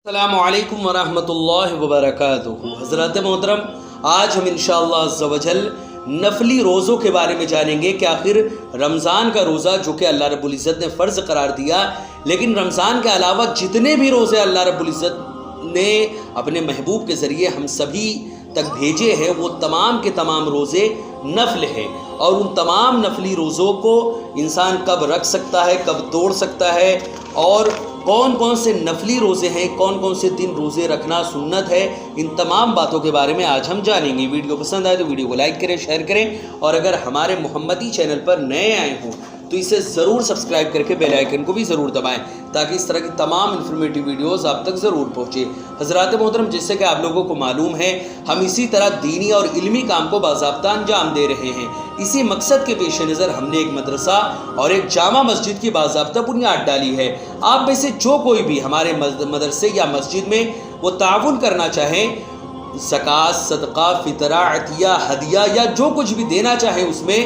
السلام علیکم ورحمۃ اللہ وبرکاتہ۔ حضرات محترم، آج ہم انشاءاللہ عز و جل نفلی روزوں کے بارے میں جانیں گے کہ آخر رمضان کا روزہ جو کہ اللہ رب العزت نے فرض قرار دیا، لیکن رمضان کے علاوہ جتنے بھی روزے اللہ رب العزت نے اپنے محبوب کے ذریعے ہم سبھی تک بھیجے ہیں، وہ تمام کے تمام روزے نفل ہیں، اور ان تمام نفلی روزوں کو انسان کب رکھ سکتا ہے، کب توڑ سکتا ہے، اور کون کون سے نفلی روزے ہیں، کون کون سے دن روزے رکھنا سنت ہے، ان تمام باتوں کے بارے میں آج ہم جانیں گے۔ ویڈیو پسند آئے تو ویڈیو کو لائک کریں، شیئر کریں، اور اگر ہمارے محمدی چینل پر نئے آئے ہوں تو اسے ضرور سبسکرائب کر کے بیل آئیکن کو بھی ضرور دبائیں تاکہ اس طرح کی تمام انفارمیٹیو ویڈیوز آپ تک ضرور پہنچے۔ حضرات محترم، جس سے کہ آپ لوگوں کو معلوم ہے، ہم اسی طرح دینی اور علمی کام کو باضابطہ انجام دے رہے ہیں۔ اسی مقصد کے پیش نظر ہم نے ایک مدرسہ اور ایک جامع مسجد کی باضابطہ بنیاد ڈالی ہے۔ آپ میں سے جو کوئی بھی ہمارے مدرسے یا مسجد میں وہ تعاون کرنا چاہیں، زکوٰۃ، صدقہ، فطرہ، عطیہ، ہدیہ یا جو کچھ بھی دینا چاہیں، اس میں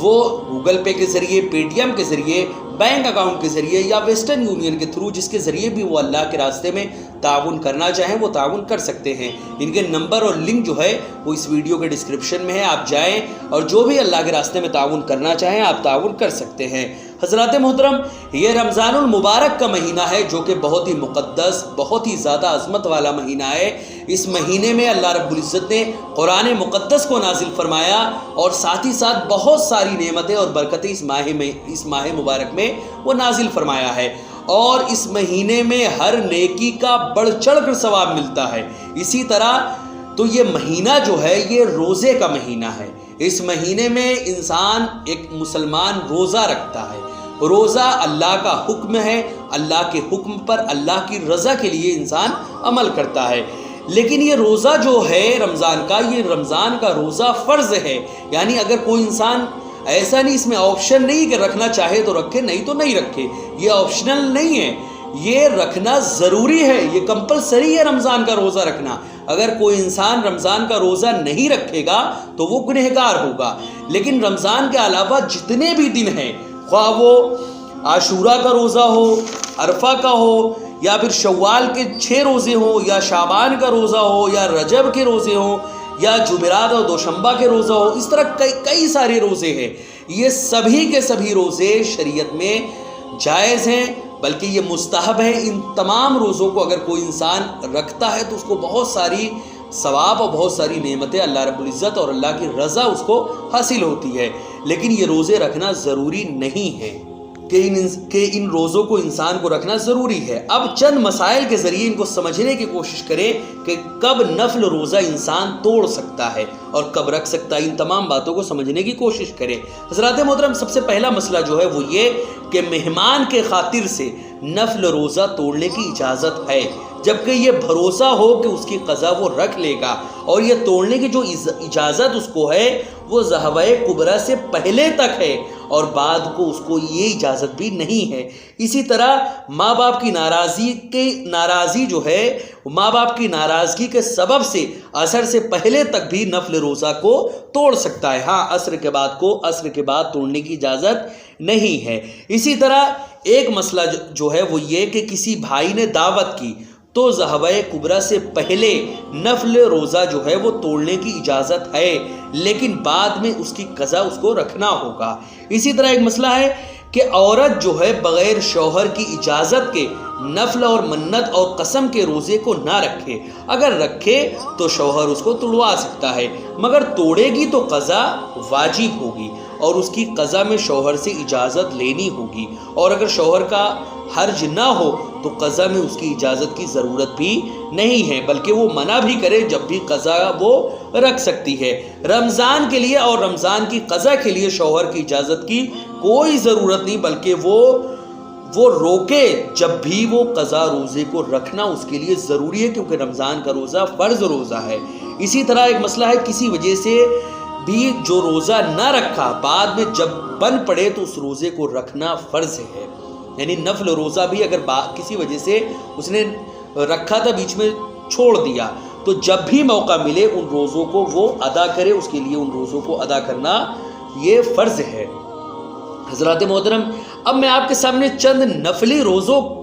وہ گوگل پے کے ذریعے، پے ٹی ایم کے ذریعے، بینک اکاؤنٹ کے ذریعے یا ویسٹرن یونین کے تھرو، جس کے ذریعے بھی وہ اللہ کے راستے میں تعاون کرنا چاہیں وہ تعاون کر سکتے ہیں۔ ان کے نمبر اور لنک جو ہے وہ اس ویڈیو کے ڈسکرپشن میں ہے، آپ جائیں اور جو بھی اللہ کے راستے میں تعاون کرنا چاہیں آپ تعاون کر سکتے ہیں۔ حضرات محترم، یہ رمضان المبارک کا مہینہ ہے جو کہ بہت ہی مقدس، بہت ہی زیادہ عظمت والا مہینہ ہے۔ اس مہینے میں اللہ رب العزت نے قرآن مقدس کو نازل فرمایا، اور ساتھ ہی ساتھ بہت ساری نعمتیں اور برکتیں اس ماہ مبارک میں وہ نازل فرمایا ہے، اور اس مہینے میں ہر نیکی کا بڑھ چڑھ کر ثواب ملتا ہے۔ اسی طرح تو یہ مہینہ جو ہے یہ روزے کا مہینہ ہے۔ اس مہینے میں انسان، ایک مسلمان روزہ رکھتا ہے۔ روزہ اللہ کا حکم ہے، اللہ کے حکم پر اللہ کی رضا کے لیے انسان عمل کرتا ہے۔ لیکن یہ روزہ جو ہے رمضان کا، یہ رمضان کا روزہ فرض ہے، یعنی اگر کوئی انسان ایسا نہیں، اس میں آپشن نہیں کہ رکھنا چاہے تو رکھے، نہیں تو نہیں رکھے، یہ آپشنل نہیں ہے، یہ رکھنا ضروری ہے، یہ کمپلسری ہے رمضان کا روزہ رکھنا۔ اگر کوئی انسان رمضان کا روزہ نہیں رکھے گا تو وہ گنہگار ہوگا۔ لیکن رمضان کے علاوہ جتنے بھی دن ہیں، خواہ وہ عاشورہ کا روزہ ہو، عرفہ کا ہو، یا پھر شوال کے 6 روزے ہوں، یا شعبان کا روزہ ہو، یا رجب کے روزے ہوں، یا جمعرات اور دوشنبہ کے روزہ ہو، اس طرح کئی سارے روزے ہیں۔ یہ سبھی کے سبھی روزے شریعت میں جائز ہیں، بلکہ یہ مستحب ہے۔ ان تمام روزوں کو اگر کوئی انسان رکھتا ہے تو اس کو بہت ساری ثواب اور بہت ساری نعمتیں اللہ رب العزت اور اللہ کی رضا اس کو حاصل ہوتی ہے۔ لیکن یہ روزے رکھنا ضروری نہیں ہے کہ ان روزوں کو انسان کو رکھنا ضروری ہے۔ اب چند مسائل کے ذریعے ان کو سمجھنے کی کوشش کریں کہ کب نفل روزہ انسان توڑ سکتا ہے اور کب رکھ سکتا ہے، ان تمام باتوں کو سمجھنے کی کوشش کریں۔ حضرات محترم، سب سے پہلا مسئلہ جو ہے وہ یہ کہ مہمان کے خاطر سے نفل روزہ توڑنے کی اجازت ہے، جبکہ یہ بھروسہ ہو کہ اس کی قضا وہ رکھ لے گا، اور یہ توڑنے کی جو اجازت اس کو ہے وہ ذہوہ کبریٰ سے پہلے تک ہے، اور بعد کو اس کو یہ اجازت بھی نہیں ہے۔ اسی طرح ماں باپ کی ناراضی جو ہے، ماں باپ کی ناراضگی کے سبب سے عصر سے پہلے تک بھی نفل روزہ کو توڑ سکتا ہے۔ ہاں، عصر کے بعد توڑنے کی اجازت نہیں ہے۔ اسی طرح ایک مسئلہ جو ہے وہ یہ کہ کسی بھائی نے دعوت کی تو ذہوہ کبریٰ سے پہلے نفل روزہ جو ہے وہ توڑنے کی اجازت ہے، لیکن بعد میں اس کی قضا اس کو رکھنا ہوگا۔ اسی طرح ایک مسئلہ ہے کہ عورت جو ہے بغیر شوہر کی اجازت کے نفل اور منت اور قسم کے روزے کو نہ رکھے۔ اگر رکھے تو شوہر اس کو توڑوا سکتا ہے، مگر توڑے گی تو قضا واجب ہوگی، اور اس کی قضا میں شوہر سے اجازت لینی ہوگی، اور اگر شوہر کا حرج نہ ہو تو قضا میں اس کی اجازت کی ضرورت بھی نہیں ہے، بلکہ وہ منع بھی کرے جب بھی قضا وہ رکھ سکتی ہے۔ رمضان کے لیے اور رمضان کی قضا کے لیے شوہر کی اجازت کی کوئی ضرورت نہیں، بلکہ وہ روکے جب بھی وہ قضا روزے کو رکھنا اس کے لیے ضروری ہے، کیونکہ رمضان کا روزہ فرض روزہ ہے۔ اسی طرح ایک مسئلہ ہے، کسی وجہ سے بھی جو روزہ نہ رکھا بعد میں جب بن پڑے تو اس روزے کو رکھنا فرض ہے، یعنی نفل روزہ بھی اگر کسی وجہ سے اس نے رکھا تھا بیچ میں چھوڑ دیا تو جب بھی موقع ملے ان روزوں کو وہ ادا کرے، اس کے لیے ان روزوں کو ادا کرنا یہ فرض ہے۔ حضرات محترم، اب میں آپ کے سامنے چند نفلی روزوں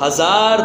1000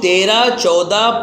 13, 14,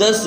10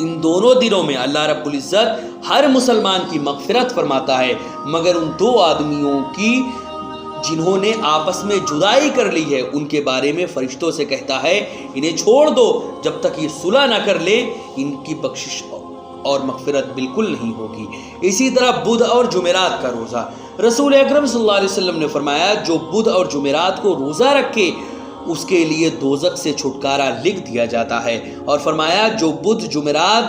ان دونوں دنوں میں اللہ رب العزت ہر مسلمان کی مغفرت فرماتا ہے، مگر ان دو آدمیوں کی جنہوں نے آپس میں جدائی کر لی ہے ان کے بارے میں فرشتوں سے کہتا ہے انہیں چھوڑ دو، جب تک یہ صلح نہ کر لے ان کی بخشش اور مغفرت بالکل نہیں ہوگی۔ اسی طرح بدھ اور جمعرات کا روزہ، رسول اکرم صلی اللہ علیہ وسلم نے فرمایا جو بدھ اور جمعرات کو روزہ رکھے اس کے لیے دوزخ سے چھٹکارا لکھ دیا جاتا ہے، اور فرمایا جو بدھ جمعرات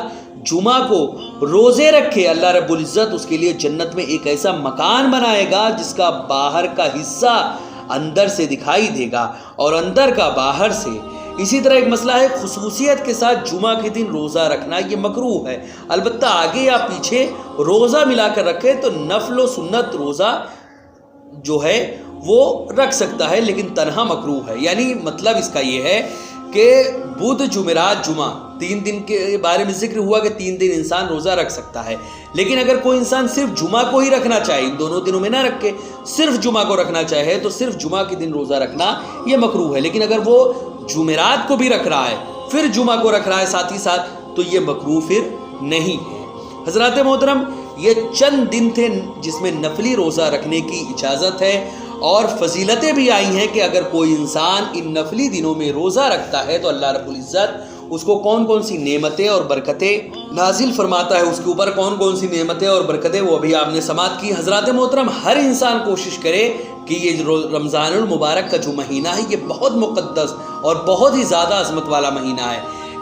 جمعہ کو روزے رکھے اللہ رب العزت اس کے لیے جنت میں ایک ایسا مکان بنائے گا جس کا باہر کا حصہ اندر سے دکھائی دے گا اور اندر کا باہر سے۔ اسی طرح ایک مسئلہ ہے خصوصیت کے ساتھ جمعہ کے دن روزہ رکھنا، یہ مکروہ ہے، البتہ آگے یا پیچھے روزہ ملا کر رکھے تو نفل و سنت روزہ جو ہے وہ رکھ سکتا ہے، لیکن تنہا مکروہ ہے۔ یعنی مطلب اس کا یہ ہے کہ بدھ جمعرات جمعہ 3 دن کے بارے میں ذکر ہوا کہ 3 دن انسان روزہ رکھ سکتا ہے، لیکن اگر کوئی انسان صرف جمعہ کو ہی رکھنا چاہے، ان دونوں دنوں میں نہ رکھ کے صرف جمعہ کو رکھنا چاہے تو صرف جمعہ کے دن روزہ رکھنا یہ مکروہ ہے، لیکن اگر وہ جمعرات کو بھی رکھ رہا ہے پھر جمعہ کو رکھ رہا ہے ساتھ ہی ساتھ تو یہ مکروہ پھر نہیں ہے۔ حضرات محترم، یہ چند دن تھے جس میں نفلی روزہ رکھنے کی اجازت ہے، اور فضیلتیں بھی آئی ہیں کہ اگر کوئی انسان ان نفلی دنوں میں روزہ رکھتا ہے تو اللہ رب العزت اس کو کون کون سی نعمتیں اور برکتیں نازل فرماتا ہے، اس کے اوپر کون کون سی نعمتیں اور برکتیں وہ ابھی آپ نے سماعت کی۔ حضرات محترم، ہر انسان کوشش کرے کہ یہ رمضان المبارک کا جو مہینہ ہے یہ بہت مقدس اور بہت ہی زیادہ عظمت والا مہینہ ہے،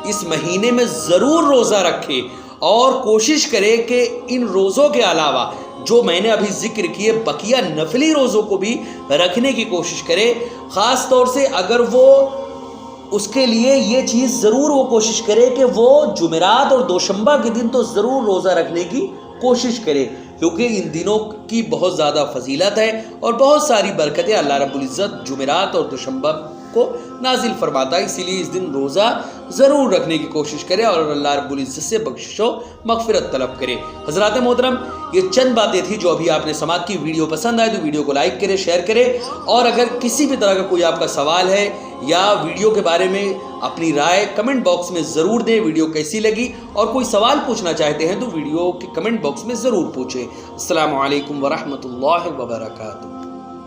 اس مہینے میں ضرور روزہ رکھے اور کوشش کرے کہ ان روزوں کے علاوہ جو میں نے ابھی ذکر کیے بقیہ نفلی روزوں کو بھی رکھنے کی کوشش کرے، خاص طور سے اگر وہ اس کے لیے یہ چیز ضرور وہ کوشش کرے کہ وہ جمعرات اور دوشنبہ کے دن تو ضرور روزہ رکھنے کی کوشش کرے، کیونکہ ان دنوں کی بہت زیادہ فضیلت ہے اور بہت ساری برکتیں اللہ رب العزت جمعرات اور دوشنبہ کو نازل فرماتا ہے، اسی لیے اس دن روزہ ضرور رکھنے کی کوشش کرے اور اللہ رب العزت سے بخشش و مغفرت طلب کرے۔ حضرات محترم، یہ چند باتیں تھی جو ابھی آپ نے سماعت کی۔ ویڈیو پسند آئے تو ویڈیو کو لائک کرے، شیئر کرے، اور اگر کسی بھی طرح کا کوئی آپ کا سوال ہے یا ویڈیو کے بارے میں اپنی رائے کمنٹ باکس میں ضرور دیں، ویڈیو کیسی لگی، اور کوئی سوال پوچھنا چاہتے ہیں تو ویڈیو کے کمنٹ باکس میں ضرور پوچھیں۔ السلام علیکم ورحمۃ اللہ وبرکاتہ۔